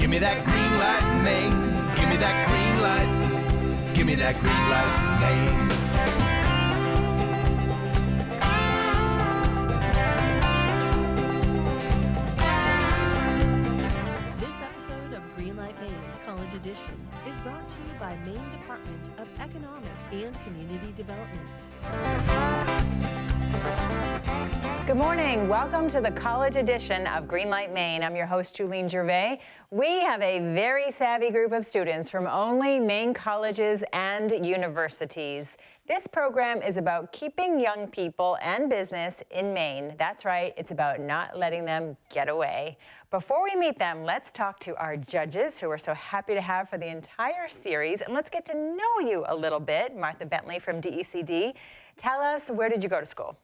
Give me that green light, Maine. Give me that green light. Give me that green light, Maine. This episode of Greenlight Maine's College Edition is brought to you by Maine Department of Economic and Community Development. Good morning. Welcome to the college edition of Greenlight Maine. I'm your host, Julene Gervais. We have a very savvy group of students from only Maine colleges and universities. This program is about keeping young people and business in Maine. That's right, it's about not letting them get away. Before we meet them, let's talk to our judges, who we're so happy to have for the entire series, and let's get to know you a little bit. Martha Bentley from DECD. Tell us, where did you go to school?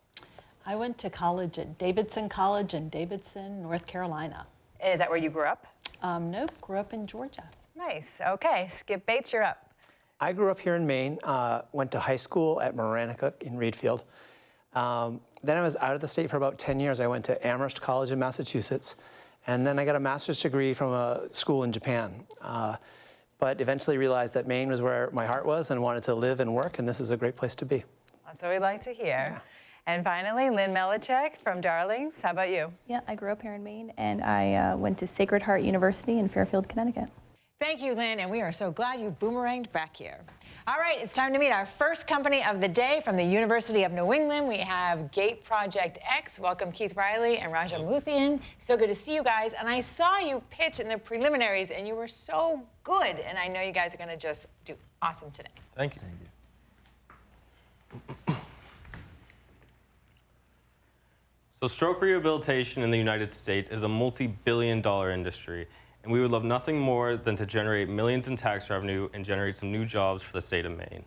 I went to college at Davidson College in Davidson, North Carolina. Is that where you grew up? Nope, grew up in Georgia. Nice. Okay, Skip Bates, you're up. I grew up here in Maine, went to high school at Melochik in Reedfield. Then I was out of the state for about 10 years. I went to Amherst College in Massachusetts, and then I got a master's degree from a school in Japan. But eventually realized that Maine was where my heart was and wanted to live and work, and this is a great place to be. That's what we like to hear. Yeah. And finally, Lynne Melochik from Darlings. How about you? Yeah, I grew up here in Maine, and I went to Sacred Heart University in Fairfield, Connecticut. Thank you, Lynne, and we are so glad you boomeranged back here. All right, it's time to meet our first company of the day from the University of New England. We have Gait Project X. Welcome, Keith Reilly and Raja Muthyam. So good to see you guys. And I saw you pitch in the preliminaries, and you were so good. And I know you guys are going to just do awesome today. Thank you. Thank you. So stroke rehabilitation in the United States is a multi-billion-dollar industry, and we would love nothing more than to generate millions in tax revenue and generate some new jobs for the state of Maine.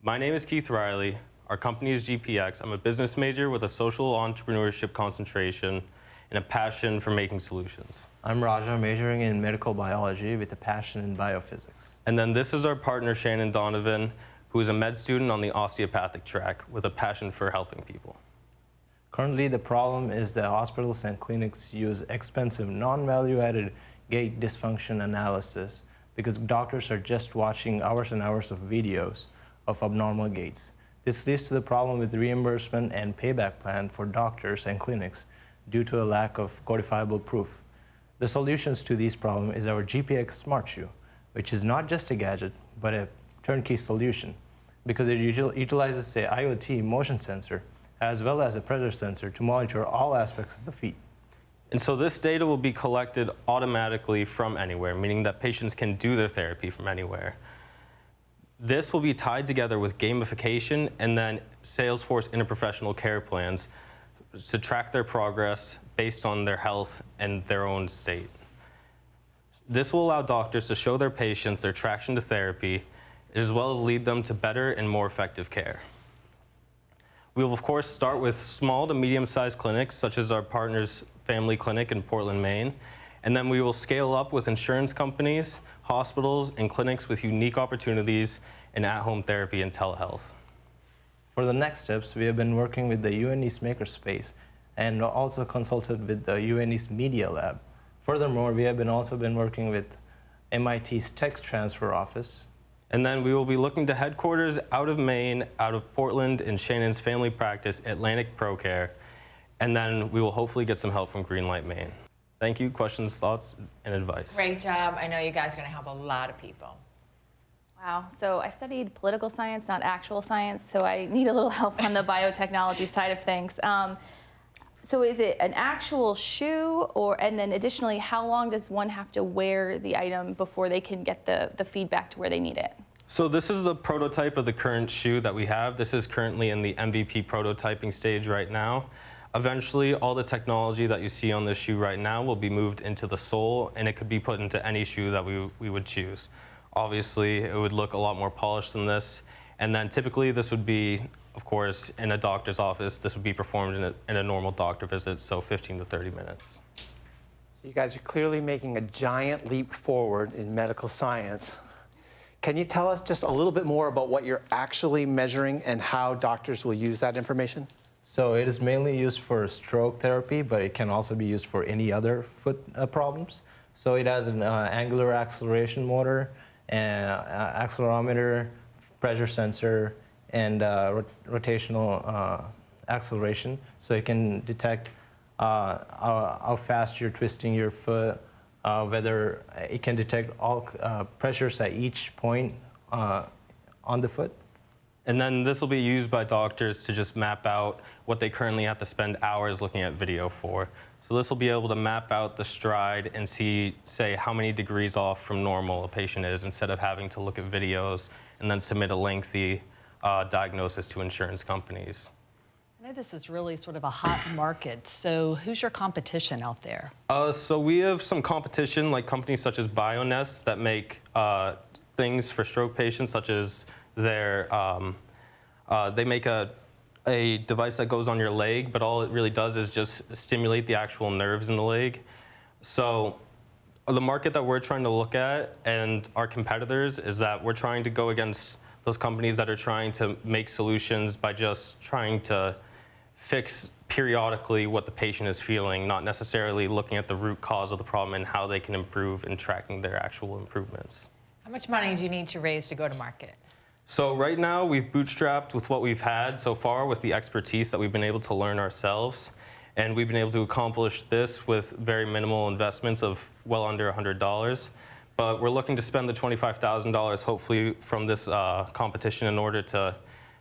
My name is Keith Reilly. Our company is GPX. I'm a business major with a social entrepreneurship concentration and a passion for making solutions. I'm Raja, majoring in medical biology with a passion in biophysics. And then this is our partner, Shannon Donovan, who is a med student on the osteopathic track with a passion for helping people. Currently, the problem is that hospitals and clinics use expensive, non-value-added gait dysfunction analysis because doctors are just watching hours and hours of videos of abnormal gaits. This leads to the problem with reimbursement and payback plan for doctors and clinics due to a lack of codifiable proof. The solutions to these problems is our GPX Smart Shoe, which is not just a gadget, but a turnkey solution because it utilizes the IoT motion sensor as well as a pressure sensor to monitor all aspects of the feet. And so this data will be collected automatically from anywhere, meaning that patients can do their therapy from anywhere. This will be tied together with gamification and then Salesforce interprofessional care plans to track their progress based on their health and their own state. This will allow doctors to show their patients their traction to therapy, as well as lead them to better and more effective care. We will, of course, start with small to medium-sized clinics, such as our partner's family clinic in Portland, Maine, and then we will scale up with insurance companies, hospitals, and clinics with unique opportunities in at-home therapy and telehealth. For the next steps, we have been working with the UN East Makerspace and also consulted with the UN East Media Lab. Furthermore, we have also been working with MIT's Tech Transfer Office. And then we will be looking to headquarters out of Maine, out of Portland, in Shannon's family practice, Atlantic ProCare. And then we will hopefully get some help from Greenlight Maine. Thank you. Questions, thoughts, and advice? Great job. I know you guys are going to help a lot of people. Wow, so I studied political science, not actual science, so I need a little help on the biotechnology side of things. So is it an actual shoe, and then additionally, how long does one have to wear the item before they can get the feedback to where they need it? So this is the prototype of the current shoe that we have. This is currently in the MVP prototyping stage right now. Eventually, all the technology that you see on this shoe right now will be moved into the sole, and it could be put into any shoe that we would choose. Obviously, it would look a lot more polished than this, and then typically this would be, of course, in a doctor's office. This would be performed in a normal doctor visit, so 15 to 30 minutes. So you guys are clearly making a giant leap forward in medical science. Can you tell us just a little bit more about what you're actually measuring and how doctors will use that information? So it is mainly used for stroke therapy, but it can also be used for any other foot problems. So it has an angular acceleration motor, and accelerometer, pressure sensor, and rotational acceleration. So it can detect how fast you're twisting your foot, whether it can detect all pressures at each point on the foot. And then this will be used by doctors to just map out what they currently have to spend hours looking at video for. So this will be able to map out the stride and see, say, how many degrees off from normal a patient is, instead of having to look at videos and then submit a lengthy diagnosis to insurance companies. I know this is really sort of a hot market, so who's your competition out there? So we have some competition, like companies such as BioNest that make things for stroke patients, such as they make a device that goes on your leg, but all it really does is just stimulate the actual nerves in the leg. So the market that we're trying to look at and our competitors is that we're trying to go against those companies that are trying to make solutions by just trying to fix periodically what the patient is feeling, not necessarily looking at the root cause of the problem and how they can improve and tracking their actual improvements. How much money do you need to raise to go to market? So right now we've bootstrapped with what we've had so far, with the expertise that we've been able to learn ourselves. And we've been able to accomplish this with very minimal investments of well under $100. But we're looking to spend the $25,000 hopefully from this competition in order to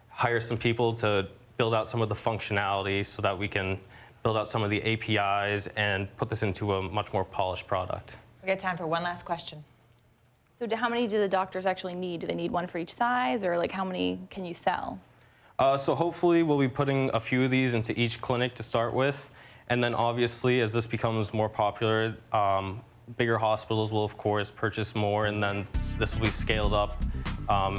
hire some people to build out some of the functionality so that we can build out some of the APIs and put this into a much more polished product. We got time for one last question. So how many do the doctors actually need? Do they need one for each size, or like how many can you sell? So hopefully we'll be putting a few of these into each clinic to start with. And then obviously as this becomes more popular, bigger hospitals will of course purchase more, and then this will be scaled up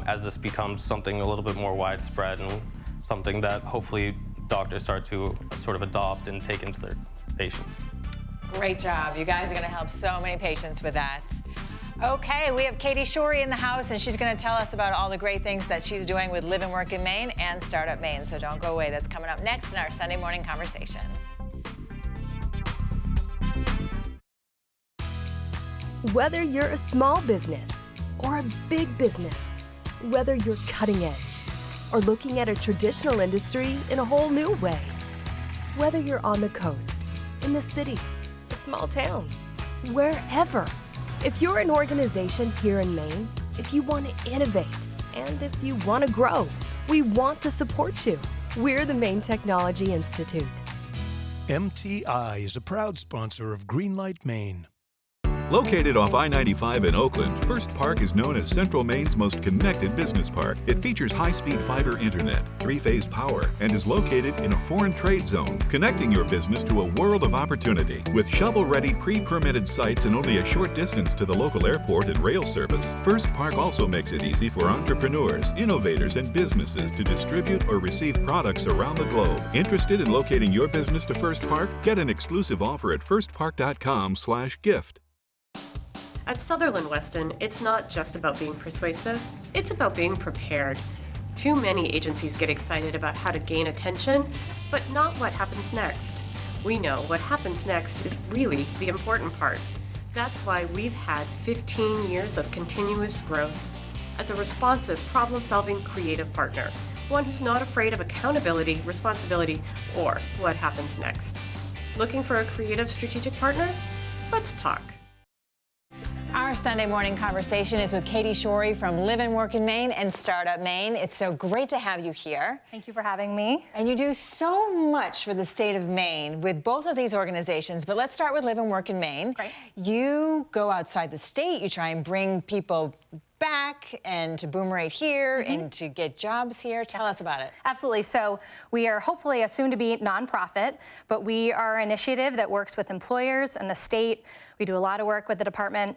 as this becomes something a little bit more widespread and something that hopefully doctors start to sort of adopt and take into their patients. Great job. You guys are going to help so many patients with that. Okay, we have Katey Shorey in the house, and she's going to tell us about all the great things that she's doing with Live and Work in Maine and Startup Maine. So don't go away. That's coming up next in our Sunday morning conversation. Whether you're a small business or a big business, whether you're cutting edge or looking at a traditional industry in a whole new way, whether you're on the coast, in the city, a small town, wherever. If you're an organization here in Maine, if you want to innovate, and if you want to grow, we want to support you. We're the Maine Technology Institute. MTI is a proud sponsor of Greenlight Maine. Located off I-95 in Oakland, First Park is known as Central Maine's most connected business park. It features high-speed fiber internet, 3-phase power, and is located in a foreign trade zone, connecting your business to a world of opportunity. With shovel-ready, pre-permitted sites and only a short distance to the local airport and rail service, First Park also makes it easy for entrepreneurs, innovators, and businesses to distribute or receive products around the globe. Interested in locating your business to First Park? Get an exclusive offer at firstpark.com/gift. At Sutherland Weston, it's not just about being persuasive, it's about being prepared. Too many agencies get excited about how to gain attention, but not what happens next. We know what happens next is really the important part. That's why we've had 15 years of continuous growth. As a responsive, problem-solving creative partner, one who's not afraid of accountability, responsibility, or what happens next. Looking for a creative strategic partner? Let's talk. Our Sunday morning conversation is with Katey Shorey from Live and Work in Maine and Startup Maine. It's so great to have you here. Thank you for having me. And you do so much for the state of Maine with both of these organizations, but let's start with Live and Work in Maine. Great. You go outside the state, you try and bring people back and to boomerate here and to get jobs here. Tell us about it. Absolutely. So we are hopefully a soon-to-be nonprofit, but we are an initiative that works with employers and the state. We do a lot of work with the Department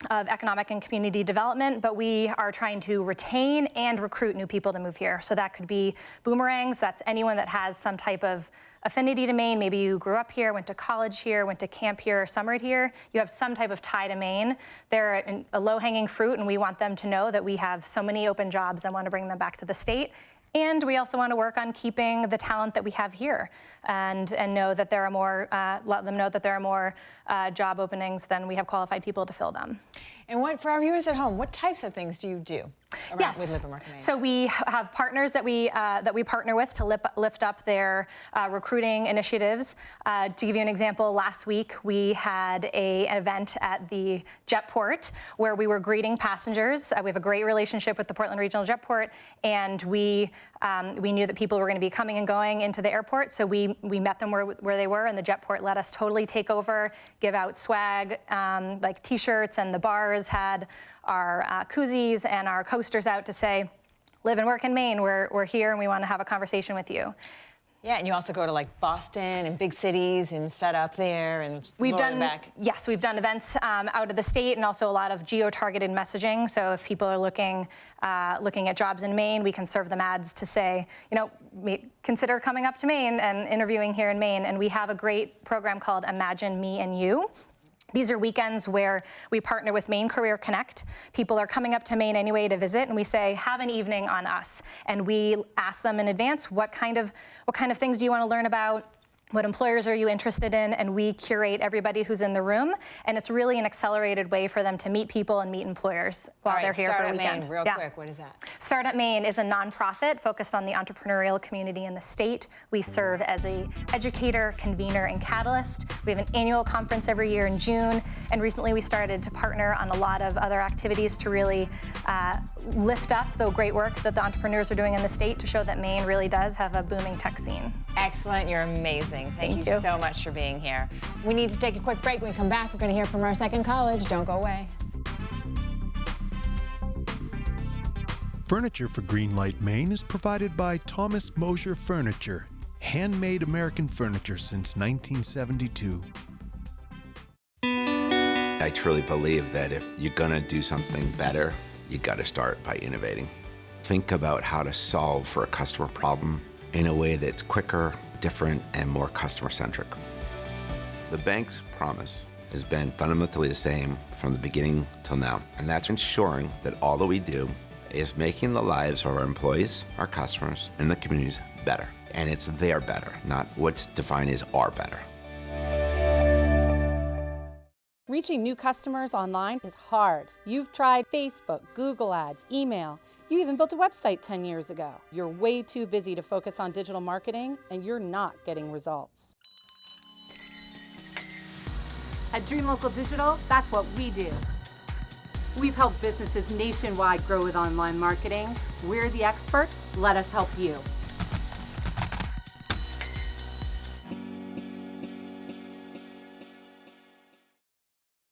of Economic and Community Development, but we are trying to retain and recruit new people to move here. So that could be boomerangs. That's anyone that has some type of affinity to Maine. Maybe you grew up here, went to college here, went to camp here, summered here. You have some type of tie to Maine. They're a low-hanging fruit, and we want them to know that we have so many open jobs and want to bring them back to the state. And we also want to work on keeping the talent that we have here and know that there are more, let them know that there are more job openings than we have qualified people to fill them. And for our viewers at home, what types of things do you do with Live and Work in Maine? So we have partners that we partner with to lift up their recruiting initiatives. To give you an example, last week we had an event at the Jetport where we were greeting passengers. We have a great relationship with the Portland Regional Jetport, and we knew that people were going to be coming and going into the airport, so we met them where they were, and the Jetport let us totally take over, give out swag, like T-shirts, and the bars had our koozies and our coasters out to say, "Live and work in Maine. We're here, and we want to have a conversation with you." Yeah, and you also go to like Boston and big cities and set up there and back. Yes, we've done events out of the state and also a lot of geo-targeted messaging. So if people are looking at jobs in Maine, we can serve them ads to say, consider coming up to Maine and interviewing here in Maine. And we have a great program called Imagine Me and You. These are weekends where we partner with Maine Career Connect. People are coming up to Maine anyway to visit, and we say, have an evening on us. And we ask them in advance, what kind of things do you want to learn about? What employers are you interested in? And we curate everybody who's in the room. And it's really an accelerated way for them to meet people and meet employers while they're here for a weekend. Maine, real quick, what is that? Startup Maine is a nonprofit focused on the entrepreneurial community in the state. We serve as an educator, convener, and catalyst. We have an annual conference every year in June. And recently we started to partner on a lot of other activities to really lift up the great work that the entrepreneurs are doing in the state to show that Maine really does have a booming tech scene. Excellent, you're amazing. Thank you so much for being here. We need to take a quick break. When we come back, we're going to hear from our second college. Don't go away. Furniture for Greenlight, Maine is provided by Thomas Mosier Furniture, handmade American furniture since 1972. I truly believe that if you're gonna do something better, you gotta start by innovating. Think about how to solve for a customer problem in a way that's quicker, different, and more customer-centric. The bank's promise has been fundamentally the same from the beginning till now, and that's ensuring that all that we do is making the lives of our employees, our customers, and the communities better. And it's their better, not what's defined as our better. Reaching new customers online is hard. You've tried Facebook, Google Ads, email. You even built a website 10 years ago. You're way too busy to focus on digital marketing, and you're not getting results. At Dream Local Digital, that's what we do. We've helped businesses nationwide grow with online marketing. We're the experts. Let us help you.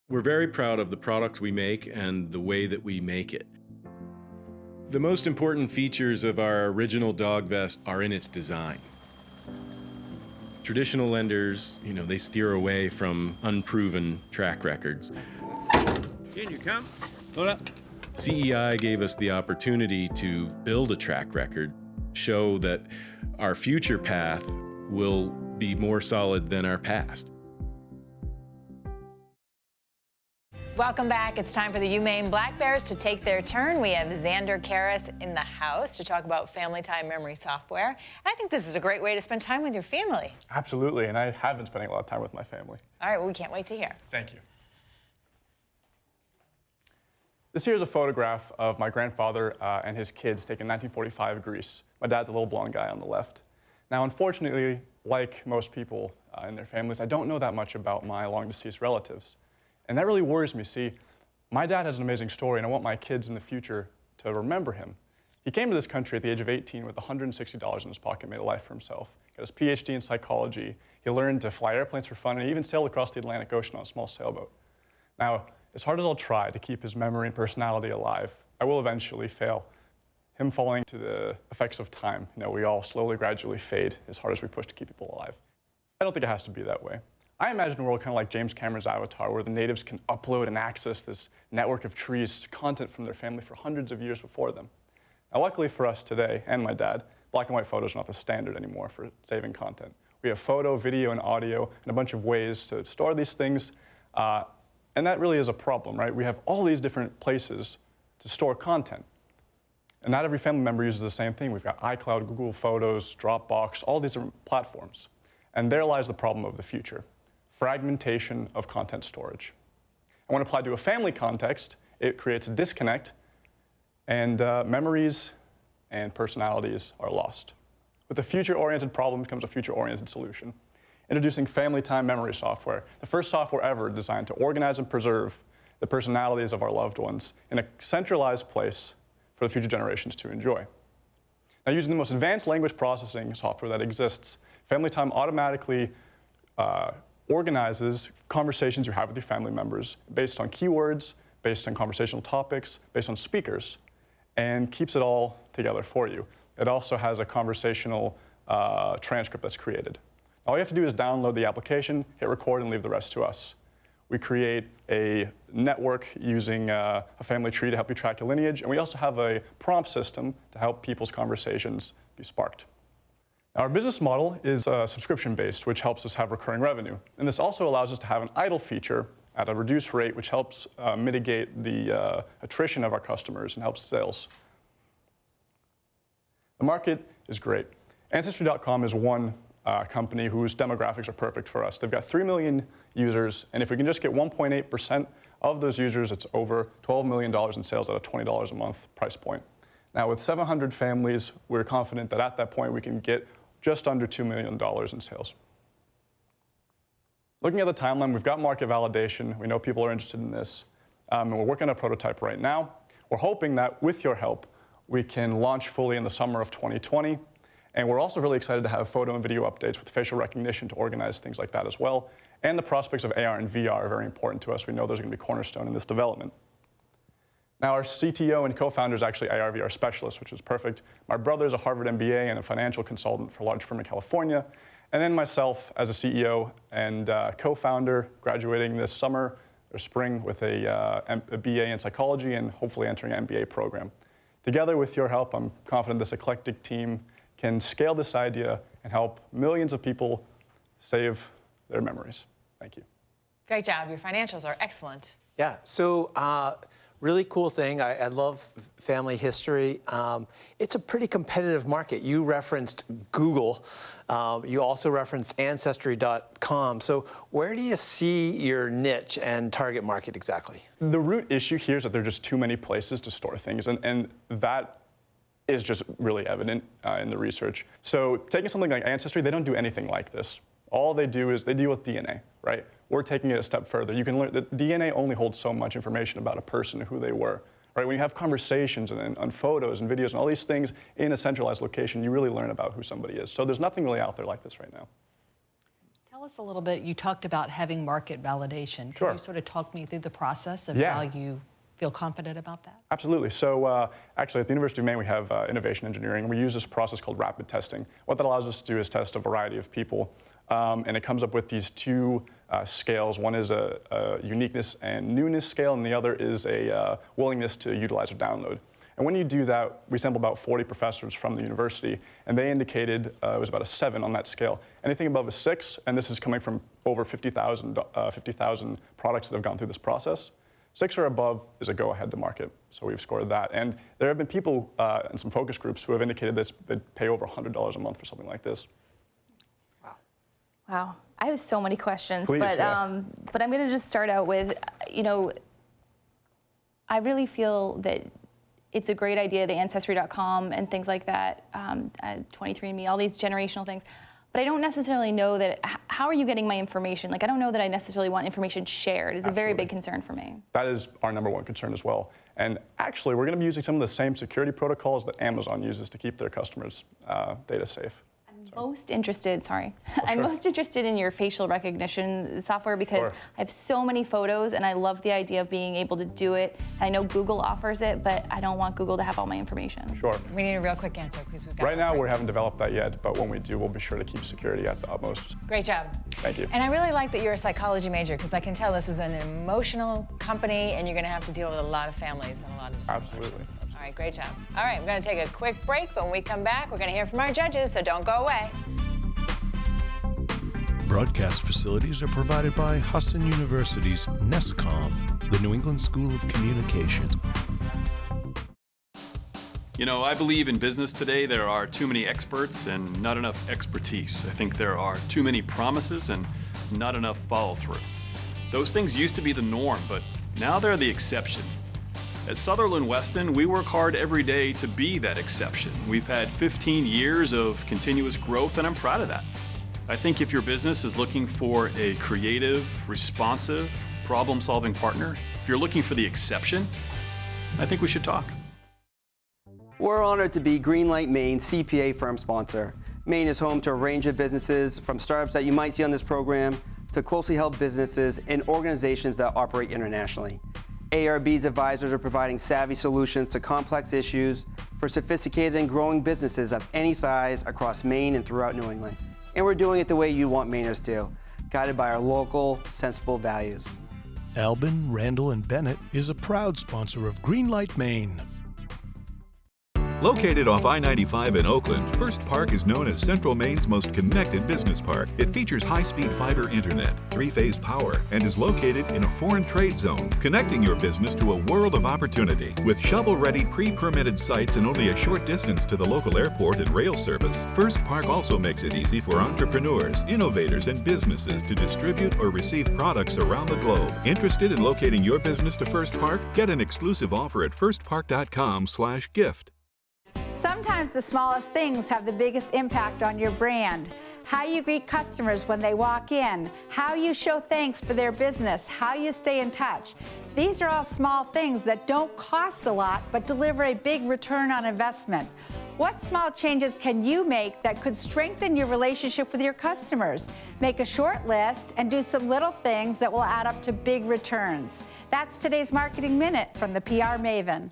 We're very proud of the product we make and the way that we make it. The most important features of our original dog vest are in its design. Traditional lenders, they steer away from unproven track records. In you come. Hold up. CEI gave us the opportunity to build a track record, show that our future path will be more solid than our past. Welcome back. It's time for the UMaine Black Bears to take their turn. We have Xander, Karris in the house to talk about family time memory software. And I think this is a great way to spend time with your family. Absolutely, and I have been spending a lot of time with my family. All right, well, we can't wait to hear. Thank you. This here is a photograph of my grandfather and his kids taken in 1945 Greece. My dad's a little blonde guy on the left. Now, unfortunately, like most people in their families, I don't know that much about my long-deceased relatives. And that really worries me. See, my dad has an amazing story, and I want my kids in the future to remember him. He came to this country at the age of 18 with $160 in his pocket, made a life for himself. Got his PhD in psychology. He learned to fly airplanes for fun, and he even sailed across the Atlantic Ocean on a small sailboat. Now, as hard as I'll try to keep his memory and personality alive, I will eventually fail. Him falling to the effects of time. We all slowly, gradually fade as hard as we push to keep people alive. I don't think it has to be that way. I imagine a world kind of like James Cameron's Avatar, where the natives can upload and access this network of trees, content from their family for hundreds of years before them. Now, luckily for us today, and my dad, black and white photos are not the standard anymore for saving content. We have photo, video, and audio, and a bunch of ways to store these things, and that really is a problem, right? We have all these different places to store content. And not every family member uses the same thing. We've got iCloud, Google Photos, Dropbox, all these different platforms. And there lies the problem of the future, fragmentation of content storage. And when applied to a family context, it creates a disconnect, and memories and personalities are lost. With a future-oriented problem comes a future-oriented solution. Introducing family time memory software, the first software ever designed to organize and preserve the personalities of our loved ones in a centralized place for the future generations to enjoy. Now, using the most advanced language processing software that exists, Family Time automatically organizes conversations you have with your family members based on keywords, based on conversational topics, based on speakers, and keeps it all together for you. It also has a conversational transcript that's created. All you have to do is download the application, hit record, and leave the rest to us. We create a network using a family tree to help you track your lineage, and we also have a prompt system to help people's conversations be sparked. Our business model is subscription-based, which helps us have recurring revenue. And this also allows us to have an idle feature at a reduced rate, which helps mitigate the attrition of our customers and helps sales. The market is great. Ancestry.com is one company whose demographics are perfect for us. They've got 3 million users, and if we can just get 1.8% of those users, it's over $12 million in sales at a $20 a month price point. Now, with 700 families, we're confident that at that point we can get just under $2 million in sales. Looking at the timeline, we've got market validation. We know people are interested in this, and we're working on a prototype right now. We're hoping that with your help, we can launch fully in the summer of 2020. And we're also really excited to have photo and video updates with facial recognition to organize things like that as well. And the prospects of AR and VR are very important to us. We know those are going to be cornerstone in this development. Now, our CTO and co-founder is actually AR VR specialist, which is perfect. My brother is a Harvard MBA and a financial consultant for a large firm in California. And then myself as a CEO and co-founder, graduating this summer or spring with a BA in psychology and hopefully entering an MBA program. Together with your help, I'm confident this eclectic team can scale this idea and help millions of people save their memories. Thank you. Great job. Your financials are excellent. Yeah, so really cool thing. I love family history. It's a pretty competitive market. You referenced Google. You also referenced Ancestry.com. So where do you see your niche and target market exactly? The root issue here is that there are just too many places to store things, and that is just really evident in the research. So taking something like Ancestry, they don't do anything like this. All they do is they deal with DNA, right? We're taking it a step further. You can learn that DNA only holds so much information about a person and who they were, right? When you have conversations and photos and videos and all these things in a centralized location, you really learn about who somebody is. So there's nothing really out there like this right now. Tell us a little bit, you talked about having market validation. Can you sort of talk me through the process of how you feel confident about that? Absolutely. So actually at the University of Maine, we have innovation engineering. We use this process called rapid testing. What that allows us to do is test a variety of people. And it comes up with these two scales. One is a uniqueness and newness scale, and the other is a willingness to utilize or download. And when you do that, we sampled about 40 professors from the university, and they indicated it was about a 7 on that scale. Anything above a 6, and this is coming from over 50,000 products that have gone through this process, 6 or above is a go-ahead to market. So we've scored that. And there have been people in some focus groups who have indicated that they'd pay over $100 a month for something like this. Wow, I have so many questions, Please, but I'm going to just start out with, I really feel that it's a great idea, the Ancestry.com and things like that, 23andMe, all these generational things. But I don't necessarily know that, how are you getting my information? Like, I don't know that I necessarily want information shared. It's a very big concern for me. That is our #1 concern as well. And actually, we're going to be using some of the same security protocols that Amazon uses to keep their customers' data safe. Most interested, I'm most interested in your facial recognition software because I have so many photos and I love the idea of being able to do it. I know Google offers it, but I don't want Google to have all my information. Sure. We need a real quick answer because we've got right now we haven't developed that yet, but when we do, we'll be sure to keep security at the utmost. Great job. Thank you. And I really like that you're a psychology major because I can tell this is an emotional company and you're going to have to deal with a lot of families and a lot of different emotions. All right, great job. All right, we're going to take a quick break, but when we come back, we're going to hear from our judges, so don't go away. Broadcast facilities are provided by Husson University's NESCOM, the New England School of Communications. You know, I believe in business today there are too many experts and not enough expertise. I think there are too many promises and not enough follow-through. Those things used to be the norm, but now they're the exception. At Sutherland Weston, we work hard every day to be that exception. We've had 15 years of continuous growth, and I'm proud of that. I think if your business is looking for a creative, responsive, problem-solving partner, if you're looking for the exception, I think we should talk. We're honored to be Greenlight Maine CPA firm sponsor. Maine is home to a range of businesses, from startups that you might see on this program to closely held businesses and organizations that operate internationally. ARB's advisors are providing savvy solutions to complex issues for sophisticated and growing businesses of any size across Maine and throughout New England. And we're doing it the way you want Mainers to, guided by our local, sensible values. Albin, Randall, and Bennett is a proud sponsor of Greenlight Maine. Located off I-95 in Oakland, First Park is known as Central Maine's most connected business park. It features high-speed fiber internet, 3-phase power, and is located in a foreign trade zone, connecting your business to a world of opportunity. With shovel-ready, pre-permitted sites and only a short distance to the local airport and rail service, First Park also makes it easy for entrepreneurs, innovators, and businesses to distribute or receive products around the globe. Interested in locating your business to First Park? Get an exclusive offer at firstpark.com/gift. Sometimes the smallest things have the biggest impact on your brand. How you greet customers when they walk in, how you show thanks for their business, how you stay in touch. These are all small things that don't cost a lot but deliver a big return on investment. What small changes can you make that could strengthen your relationship with your customers? Make a short list and do some little things that will add up to big returns. That's today's Marketing Minute from the PR Maven.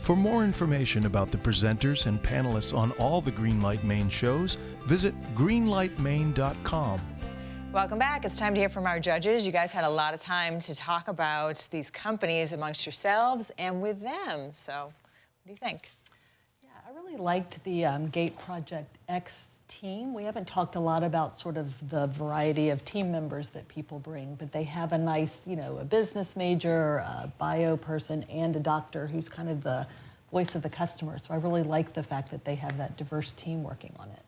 For more information about the presenters and panelists on all the Greenlight Maine shows, visit greenlightmaine.com. Welcome back. It's time to hear from our judges. You guys had a lot of time to talk about these companies amongst yourselves and with them. So what do you think? Yeah, I really liked the Gait Project X team. We haven't talked a lot about sort of the variety of team members that people bring, but they have a nice, you know, a business major, a bio person, and a doctor who's kind of the voice of the customer. So I really like the fact that they have that diverse team working on it.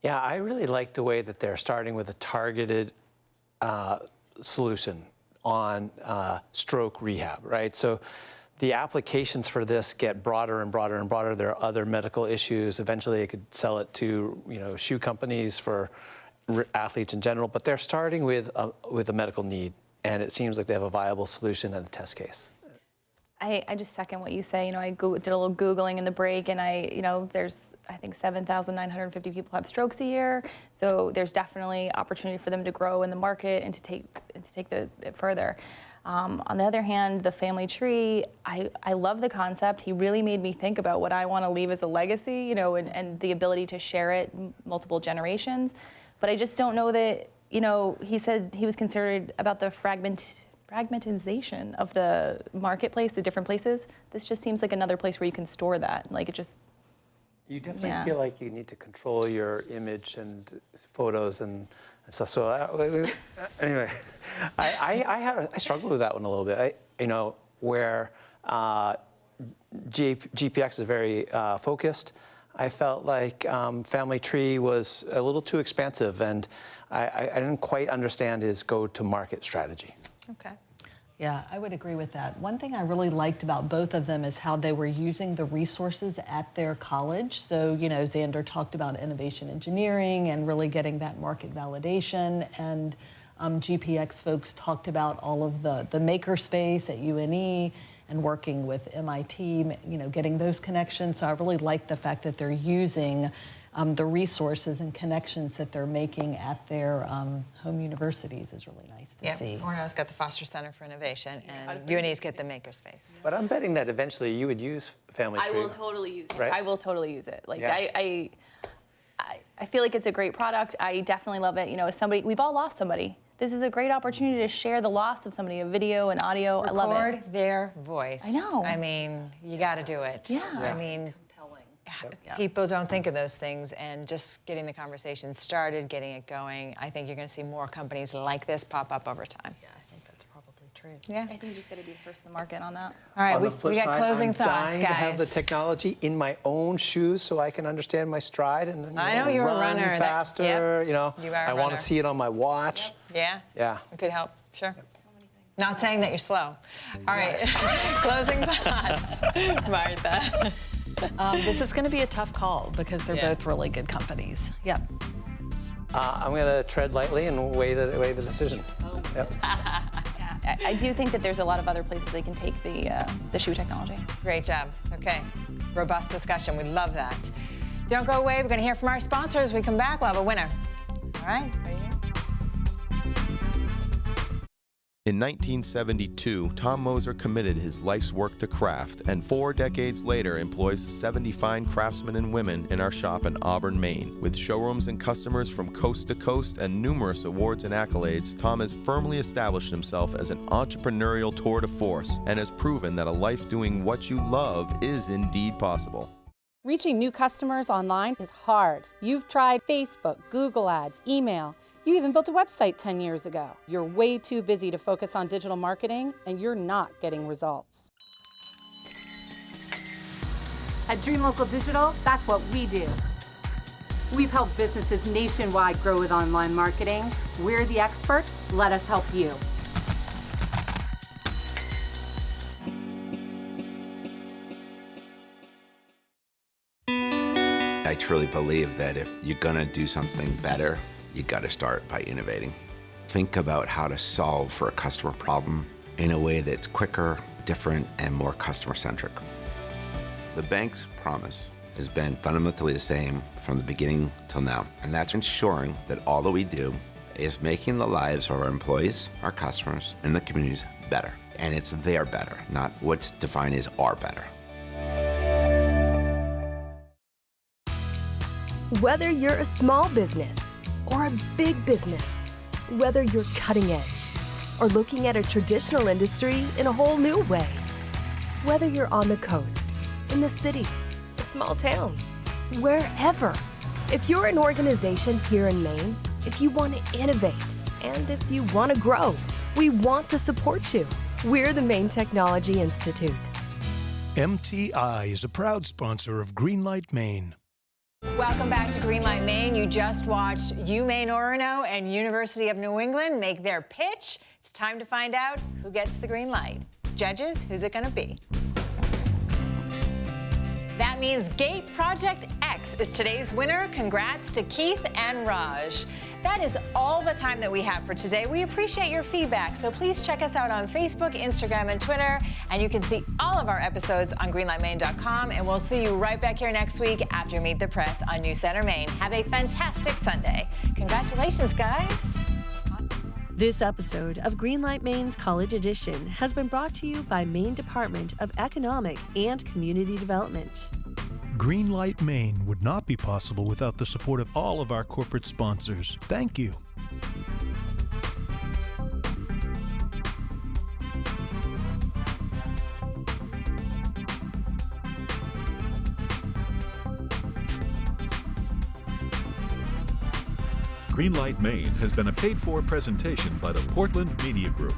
Yeah, I really like the way that they're starting with a targeted solution on stroke rehab, right? So the applications for this get broader and broader and broader. There are other medical issues. Eventually, they could sell it to, you know, shoe companies for athletes in general. But they're starting with a medical need, and it seems like they have a viable solution and a test case. I just second what you say. You know, I did a little Googling in the break, and there's, I think, 7,950 people have strokes a year. So there's definitely opportunity for them to grow in the market and to take it further. On the other hand, the family tree, I love the concept. He really made me think about what I want to leave as a legacy, you know, and the ability to share it multiple generations. But I just don't know that, you know, he said he was concerned about the fragmentization of the marketplace, the different places. This just seems like another place where you can store that. Like, it just... You definitely feel like you need to control your image and photos and stuff. So anyway, I struggled with that one a little bit. Where GPX is very focused. I felt like Family Tree was a little too expansive, and I didn't quite understand his go-to-market strategy. Okay. Yeah, I would agree with that. One thing I really liked about both of them is how they were using the resources at their college. So, you know, Xander talked about innovation engineering and really getting that market validation. And GPX folks talked about all of the maker space at UNE and working with MIT, you know, getting those connections. So I really like the fact that they're using the resources and connections that they're making at their home universities is really nice to see. Orono's got the Foster Center for Innovation, and UNE's get the makerspace. But I'm betting that eventually you would use Family Tree. I will totally use it. Right? I will totally use it. Like, Yeah. I feel like it's a great product. I definitely love it. You know, as somebody, we've all lost somebody. This is a great opportunity to share the loss of somebody, a video and audio. I love it. Record their voice. I know. I mean, you got to do it. Yeah. I mean, people don't think of those things, and just getting the conversation started, getting it going, I think you're going to see more companies like this pop up over time. Yeah, I think that's probably true. Yeah. I think you just got to be the first in the market on that. All right, On we the flip got side, closing I'm thoughts, dying to have the guys. technology in my own shoes so I can understand my stride and I know you're a run runner. faster. Yep. You know, You are a I want runner. to see it on my watch. Yeah? Yeah. It could help, sure. Not saying that you're slow. All right, closing thoughts, Martha. This is going to be a tough call because they're both really good companies. Yep. I'm going to tread lightly and weigh the decision. Oh. Yep. I do think that there's a lot of other places they can take the shoe technology. Great job. Okay, robust discussion. We love that. Don't go away. We're going to hear from our sponsors. As we come back, we'll have a winner. All right, right here. In 1972, Tom Moser committed his life's work to craft, and 4 decades later employs 70 fine craftsmen and women in our shop in Auburn, Maine. With showrooms and customers from coast to coast and numerous awards and accolades, Tom has firmly established himself as an entrepreneurial tour de force and has proven that a life doing what you love is indeed possible. Reaching new customers online is hard. You've tried Facebook, Google Ads, email. You even built a website 10 years ago. You're way too busy to focus on digital marketing, and you're not getting results. At Dream Local Digital, that's what we do. We've helped businesses nationwide grow with online marketing. We're the experts. Let us help you. I truly believe that if you're gonna do something better, you gotta start by innovating. Think about how to solve for a customer problem in a way that's quicker, different, and more customer-centric. The bank's promise has been fundamentally the same from the beginning till now, and that's ensuring that all that we do is making the lives of our employees, our customers, and the communities better. And it's their better, not what's defined as our better. Whether you're a small business or a big business, whether you're cutting edge or looking at a traditional industry in a whole new way, whether you're on the coast, in the city, a small town, wherever. If you're an organization here in Maine, if you want to innovate, and if you want to grow, we want to support you. We're the Maine Technology Institute. MTI is a proud sponsor of Greenlight Maine. Welcome back to Greenlight Maine. You just watched UMaine Orono and University of New England make their pitch. It's time to find out who gets the green light. Judges, who's it going to be? That means Gait Project X is today's winner. Congrats to Keith and Raj. That is all the time that we have for today. We appreciate your feedback, so please check us out on Facebook, Instagram, and Twitter. And you can see all of our episodes on greenlightmaine.com. And we'll see you right back here next week after Meet the Press on NewsCenter Maine. Have a fantastic Sunday. Congratulations, guys. This episode of Greenlight Maine's College Edition has been brought to you by Maine Department of Economic and Community Development. Greenlight Maine would not be possible without the support of all of our corporate sponsors. Thank you. Greenlight Maine has been a paid-for presentation by the Portland Media Group.